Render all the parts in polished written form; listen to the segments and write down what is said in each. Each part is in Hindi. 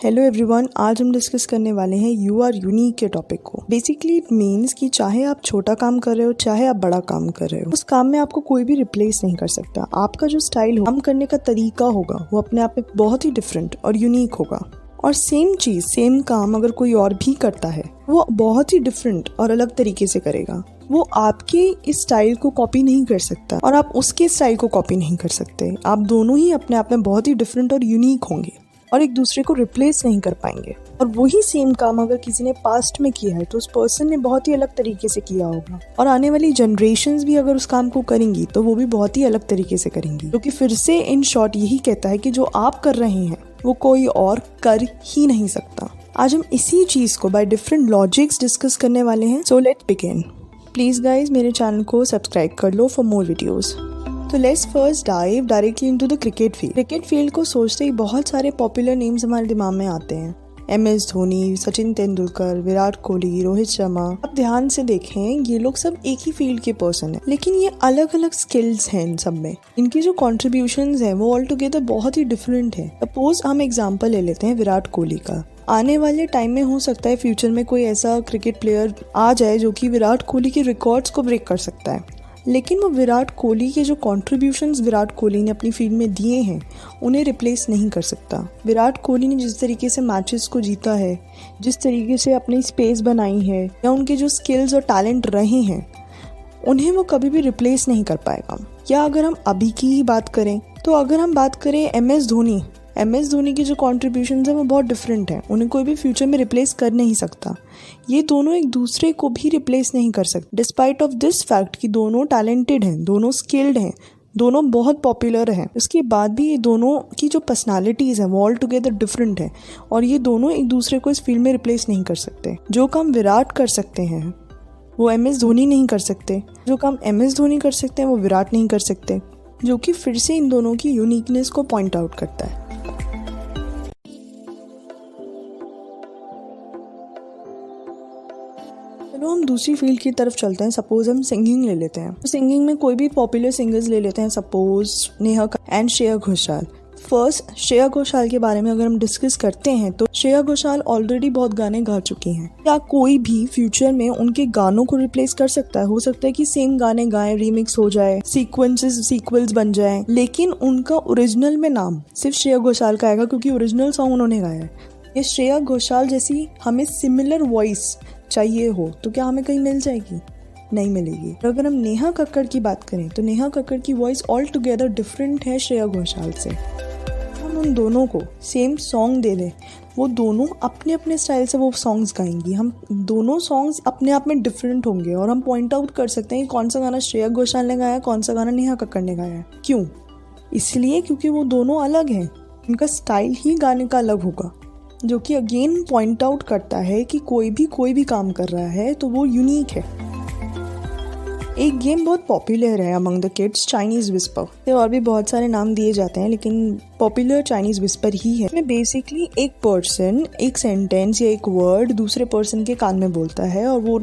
हेलो एवरीवन, आज हम डिस्कस करने वाले हैं यू आर यूनिक के टॉपिक को। बेसिकली इट मीन्स कि चाहे आप छोटा काम कर रहे हो चाहे आप बड़ा काम कर रहे हो, उस काम में आपको कोई भी रिप्लेस नहीं कर सकता। आपका जो स्टाइल हो, काम करने का तरीका होगा, वो अपने आप में बहुत ही डिफरेंट और यूनिक होगा। और सेम चीज सेम काम अगर कोई और भी करता है, वो बहुत ही डिफरेंट और अलग तरीके से करेगा। वो आपके इस स्टाइल को कॉपी नहीं कर सकता और आप उसके स्टाइल को कॉपी नहीं कर सकते। आप दोनों ही अपने आप में बहुत ही डिफरेंट और यूनिक होंगे और एक दूसरे को रिप्लेस नहीं कर पाएंगे। और वही सेम काम अगर किसी ने पास्ट में किया है तो उस पर्सन ने बहुत ही अलग तरीके से किया होगा, और आने वाली जनरेशन्स भी अगर उस काम को करेंगी तो वो भी बहुत ही अलग तरीके से करेंगी। क्योंकि फिर से इन शॉर्ट यही कहता है कि जो आप कर रहे हैं वो कोई और कर ही नहीं सकता। आज हम इसी चीज को बाय डिफरेंट लॉजिक्स डिस्कस करने वाले हैं। So let's begin. Please guys मेरे चैनल को सब्सक्राइब कर लो फॉर मोर वीडियोस। तो let's first dive directly into the cricket field. Cricket field को सोचते ही बहुत सारे पॉपुलर नेम्स हमारे दिमाग में आते हैं। MS धोनी, सचिन तेंदुलकर, विराट कोहली, रोहित शर्मा। अब ध्यान से देखें, ये लोग सब एक ही फील्ड के पर्सन हैं, लेकिन ये अलग अलग स्किल्स हैं इन सब में। इनके जो कॉन्ट्रीब्यूशंस हैं वो ऑल टुगेदर बहुत ही डिफरेंट है। सपोज हम एग्जाम्पल ले लेते हैं विराट कोहली का। आने वाले टाइम में हो सकता है फ्यूचर में कोई ऐसा क्रिकेट प्लेयर आ जाए जो कि विराट कोहली के रिकॉर्ड्स को ब्रेक कर सकता है, लेकिन वो विराट कोहली के जो कॉन्ट्रीब्यूशंस विराट कोहली ने अपनी फील्ड में दिए हैं उन्हें रिप्लेस नहीं कर सकता। विराट कोहली ने जिस तरीके से मैचेस को जीता है, जिस तरीके से अपनी स्पेस बनाई है, या उनके जो स्किल्स और टैलेंट रहे हैं, उन्हें वो कभी भी रिप्लेस नहीं कर पाएगा। या अगर हम अभी की ही बात करें तो अगर हम बात करें MS धोनी की जो कॉन्ट्रीब्यूशंस है वो बहुत डिफरेंट है। उन्हें कोई भी फ्यूचर में रिप्लेस कर नहीं सकता। ये दोनों एक दूसरे को भी रिप्लेस नहीं कर सकते, डिस्पाइट ऑफ दिस फैक्ट कि दोनों टैलेंटेड हैं, दोनों स्किल्ड हैं, दोनों बहुत पॉपुलर हैं। उसके बाद भी ये दोनों की जो पर्सनालिटीज हैं वो ऑल टुगेदर डिफरेंट है, और ये दोनों एक दूसरे को इस फील्ड में रिप्लेस नहीं कर सकते। जो काम विराट कर सकते हैं वो MS धोनी नहीं कर सकते, जो काम MS धोनी कर सकते हैं वो विराट नहीं कर सकते, जो कि फिर से इन दोनों की यूनिकनेस को पॉइंट आउट करता है। चलो हम दूसरी फील्ड की तरफ चलते हैं। सपोज हम सिंगिंग ले लेते हैं। तो सिंगिंग में कोई भी पॉपुलर सिंगर्स ले लेते हैं, suppose Neha and Shreya Ghoshal. First, Shreya Ghoshal के बारे में अगर हम डिस्कस करते हैं तो श्रेया घोषाल ऑलरेडी बहुत गाने गा चुकी हैं। क्या कोई भी फ्यूचर में उनके गानों को रिप्लेस कर सकता है? हो सकता है कि सेम गाने गाएं, रीमिक्स हो जाए, सीक्वल्स बन जाए, लेकिन उनका ओरिजिनल में नाम सिर्फ श्रेया घोषाल का आएगा क्योंकि ओरिजिनल सॉन्ग उन्होंने गाया है। ये श्रेया घोषाल जैसी हमें सिमिलर वॉइस चाहिए हो तो क्या हमें कहीं मिल जाएगी? नहीं मिलेगी। और अगर हम नेहा कक्कड़ की बात करें तो नेहा कक्कड़ की वॉइस ऑल टुगेदर डिफरेंट है श्रेया घोषाल से। हम उन दोनों को सेम सॉन्ग दे दें, वो दोनों अपने अपने स्टाइल से वो सॉन्ग्स गाएंगी। हम दोनों सॉन्ग्स अपने आप में डिफरेंट होंगे और हम पॉइंट आउट कर सकते हैं कौन सा गाना श्रेया घोषाल ने गाया, कौन सा गाना नेहा कक्कड़ ने गाया है। क्यों? इसलिए क्योंकि वो दोनों अलग हैं, उनका स्टाइल ही गाने का अलग होगा, जो कि अगेन पॉइंट आउट करता है कि कोई भी काम कर रहा है तो वो यूनिक है। एक गेम बहुत पॉपुलर है among the kids, Chinese whisper. और भी बहुत सारे नाम दिए जाते हैं लेकिन पॉपुलर चाइनीज विस्पर ही है। इसमें बेसिकली एक पर्सन एक सेंटेंस या एक वर्ड दूसरे पर्सन के कान में बोलता है और वो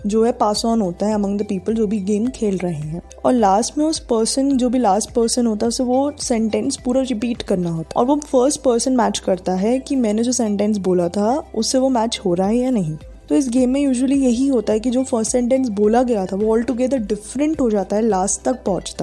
जो है पास ऑन होता है अमंग द पीपल जो भी गेम खेल रहे हैं, और लास्ट में उस पर्सन जो भी लास्ट पर्सन होता है उसे वो सेंटेंस पूरा रिपीट करना होता है, और वो फर्स्ट पर्सन मैच करता है कि मैंने जो सेंटेंस बोला था उससे वो मैच हो रहा है या नहीं। तो इस गेम में यूजुअली यही होता है कि जो फर्स्ट सेंटेंस बोला गया था वो ऑल टुगेदर डिफरेंट हो जाता है लास्ट तक पहुंच।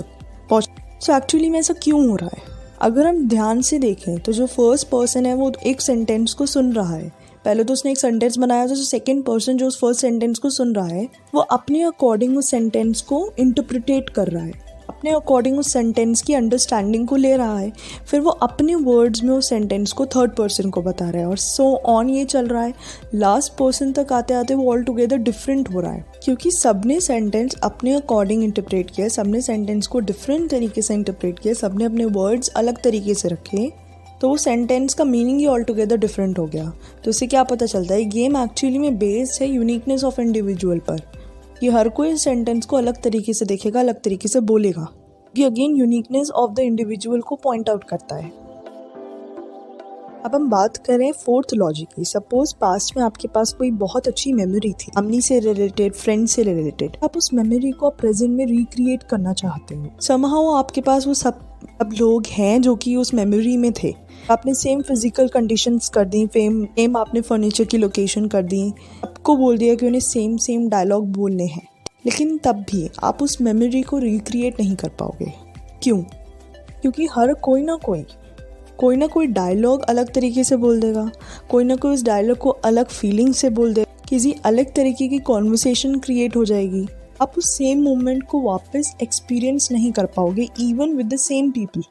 सो एक्चुअली में ऐसा क्यों हो रहा है? अगर हम ध्यान से देखें तो जो फर्स्ट पर्सन है वो एक सेंटेंस को सुन रहा है। पहले तो उसने एक सेंटेंस बनाया था, जो सेकंड पर्सन जो उस फर्स्ट सेंटेंस को सुन रहा है वो अपने अकॉर्डिंग उस सेंटेंस को इंटरप्रिटेट कर रहा है, अपने अकॉर्डिंग उस सेंटेंस की अंडरस्टैंडिंग को ले रहा है, फिर वो अपने वर्ड्स में उस सेंटेंस को थर्ड पर्सन को बता रहा है, और सो ऑन ये चल रहा है। लास्ट पर्सन तक आते आते वो ऑल टुगेदर डिफरेंट हो रहा है क्योंकि सबने सेंटेंस अपने अकॉर्डिंग इंटरप्रेट किया, सबने सेंटेंस को डिफरेंट तरीके से इंटरप्रेट किया, सबने अपने वर्ड्स अलग तरीके से रखे, तो वो सेंटेंस का मीनिंग ही ऑल टुगेदर डिफरेंट हो गया। तो इससे क्या पता चलता है? गेम एक्चुअली में बेस्ड है यूनिकनेस ऑफ इंडिविजुअल पर, कि हर कोई इस सेंटेंस को अलग तरीके से देखेगा, अलग तरीके से बोलेगा। ये again uniqueness of the individual को पॉइंट आउट करता है। अब हम बात करें फोर्थ लॉजिक की। सपोज पास्ट में आपके पास कोई बहुत अच्छी मेमोरी थी, फैमिली से रिलेटेड, फ्रेंड से रिलेटेड। आप उस मेमोरी को प्रेजेंट में रिक्रिएट करना चाहते हो। समहाउ आपके पास वो सब लोग हैं जो कि उस मेमोरी में थे, आपने सेम फिजिकल कंडीशंस कर दी, सेम आपने फर्नीचर की लोकेशन कर दी, आपको बोल दिया कि उन्हें सेम डायलॉग बोलने हैं, लेकिन तब भी आप उस मेमोरी को रिक्रिएट नहीं कर पाओगे। क्यों? क्योंकि हर कोई ना कोई डायलॉग अलग तरीके से बोल देगा, कोई ना कोई उस डायलॉग को अलग फीलिंग से बोल देगा, किसी अलग तरीके की कॉन्वर्सेशन क्रिएट हो जाएगी। आप उस सेम मोमेंट को वापस एक्सपीरियंस नहीं कर पाओगे even with the same people.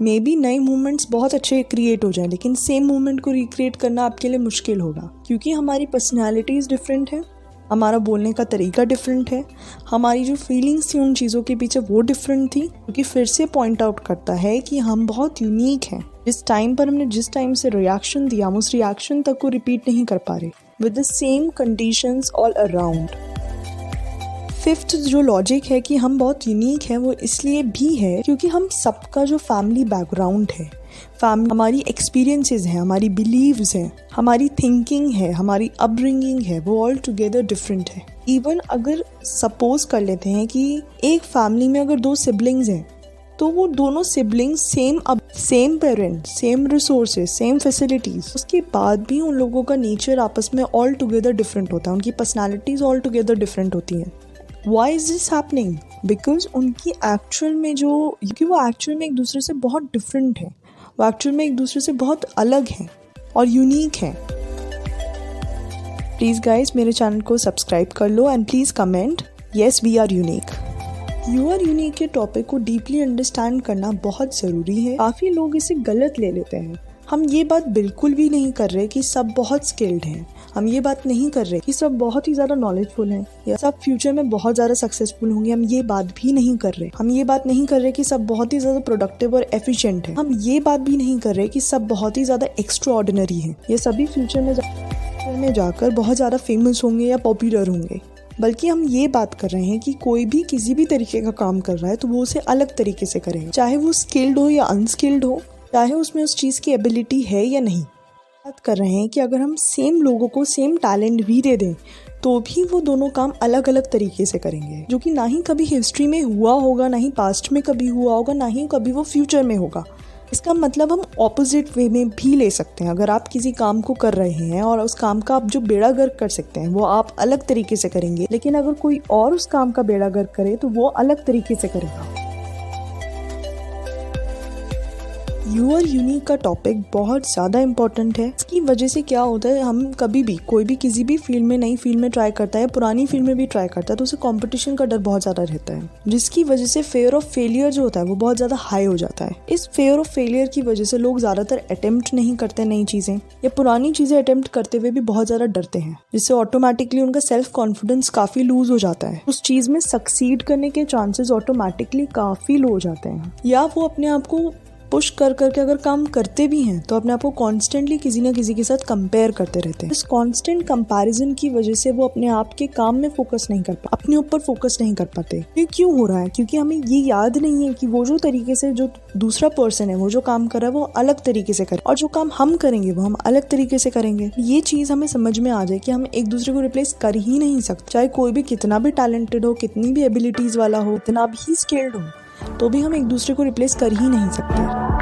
May be नए मोमेंट्स बहुत अच्छे क्रिएट हो जाएं, लेकिन सेम मोमेंट को रिक्रिएट करना आपके लिए मुश्किल होगा, क्योंकि हमारी पर्सनैलिटीज़ डिफरेंट है, हमारा बोलने का तरीका डिफरेंट है, हमारी जो फीलिंग्स थी उन चीज़ों के पीछे वो डिफरेंट थी, क्योंकि फिर से पॉइंट आउट करता है कि हम बहुत यूनिक हैं। जिस टाइम पर हमने जिस टाइम से रिएक्शन दिया, हम उस रिएक्शन तक को रिपीट नहीं कर पा रहे with the same conditions all around. Fifth जो लॉजिक है कि हम बहुत यूनिक हैं, वो इसलिए भी है क्योंकि हम सबका जो फैमिली बैकग्राउंड है, हमारी एक्सपीरियंसेस हैं, हमारी बिलीव्स हैं, हमारी थिंकिंग है, हमारी अपब्रिंगिंग है, वो ऑल टुगेदर डिफरेंट है। इवन अगर सपोज कर लेते हैं कि एक फैमिली में अगर 2 सिबलिंग्स हैं, तो वो दोनों siblings same parent, same resources, same facilities, उसके बाद भी उन लोगों का नेचर आपस में ऑल टुगेदर डिफरेंट होता है, उनकी पर्सनैलिटीज ऑल टुगेदर डिफरेंट होती हैं। Why is this happening? Because क्योंकि वो एक्चुअल में एक दूसरे से बहुत डिफरेंट है, वो एक्चुअल में एक दूसरे से बहुत अलग है और यूनिक है। प्लीज़ गाइज मेरे चैनल को सब्सक्राइब कर लो and please comment yes we are unique. You are unique के टॉपिक को डीपली अंडरस्टैंड करना बहुत ज़रूरी है। काफ़ी लोग इसे गलत ले लेते हैं। हम ये बात बिल्कुल भी नहीं कर रहे कि सब बहुत स्किल्ड हैं, हम ये बात नहीं कर रहे कि सब बहुत ही ज़्यादा नॉलेजफुल हैं या सब फ्यूचर में बहुत ज़्यादा सक्सेसफुल होंगे, हम ये बात भी नहीं कर रहे। हम ये बात नहीं कर रहे कि सब बहुत ही ज़्यादा प्रोडक्टिव और एफिशिएंट हैं। हम ये बात भी नहीं कर रहे कि सब बहुत ही ज़्यादा एक्स्ट्रा ऑर्डिनरी हैं, ये सभी फ्यूचर में जाकर बहुत ज़्यादा फेमस होंगे या पॉपुलर होंगे। बल्कि हम ये बात कर रहे हैं कि कोई भी किसी भी तरीके का काम कर रहा है तो वो उसे अलग तरीके से करेगा, चाहे वो स्किल्ड हो या अनस्किल्ड हो, चाहे उसमें उस चीज़ की एबिलिटी है या नहीं। बात कर रहे हैं कि अगर हम सेम लोगों को सेम टैलेंट भी दे दें तो भी वो दोनों काम अलग अलग तरीके से करेंगे, जो कि ना ही कभी हिस्ट्री में हुआ होगा, ना ही पास्ट में कभी हुआ होगा, ना ही कभी वो फ्यूचर में होगा। इसका मतलब हम ऑपोजिट वे में भी ले सकते हैं। अगर आप किसी काम को कर रहे हैं और उस काम का आप जो बेड़ा गर्क कर सकते हैं वो आप अलग तरीके से करेंगे, लेकिन अगर कोई और उस काम का बेड़ा गर्क करे तो वो अलग तरीके से करेगा। यू आर यूनिक का टॉपिक बहुत ज़्यादा इम्पॉर्टेंट है। इसकी वजह से क्या होता है, हम कभी भी कोई भी किसी भी फील्ड में, नई फील्ड में ट्राई करता है, पुरानी फील्ड में भी ट्राई करता है, तो उसे कंपटीशन का डर बहुत ज़्यादा रहता है, जिसकी वजह से फेयर ऑफ फेलियर जो होता है वो बहुत ज़्यादा हाई हो जाता है। इस फेयर ऑफ फेलियर की वजह से लोग ज़्यादातर अटेम्प्ट नहीं करते नई चीज़ें, या पुरानी चीज़ें अटेम्प्ट करते हुए भी बहुत ज़्यादा डरते हैं, जिससे ऑटोमेटिकली उनका सेल्फ कॉन्फिडेंस काफ़ी लूज हो जाता है। उस चीज़ में सक्सीड करने के चांसेस ऑटोमेटिकली काफ़ी लो हो जाते हैं। या वो अपने आप को पुश कर करके अगर काम करते भी हैं तो अपने आप को कॉन्स्टेंटली किसी न किसी के साथ कंपेयर करते रहते हैं। इस कॉन्स्टेंट कंपैरिजन की वजह से वो अपने आप के काम में फोकस नहीं कर पाते, अपने ऊपर फोकस नहीं कर पाते। ये क्यों हो रहा है? क्योंकि हमें ये याद नहीं है कि वो जो तरीके से जो दूसरा पर्सन है, वो जो काम कर रहा है वो अलग तरीके से करे, और जो काम हम करेंगे वो हम अलग तरीके से करेंगे। ये चीज़ हमें समझ में आ जाए कि हम एक दूसरे को रिप्लेस कर ही नहीं सकते। चाहे कोई भी कितना भी टैलेंटेड हो, कितनी भी एबिलिटीज वाला हो, कितना भी स्किल्ड हो, तो भी हम एक दूसरे को रिप्लेस कर ही नहीं सकते।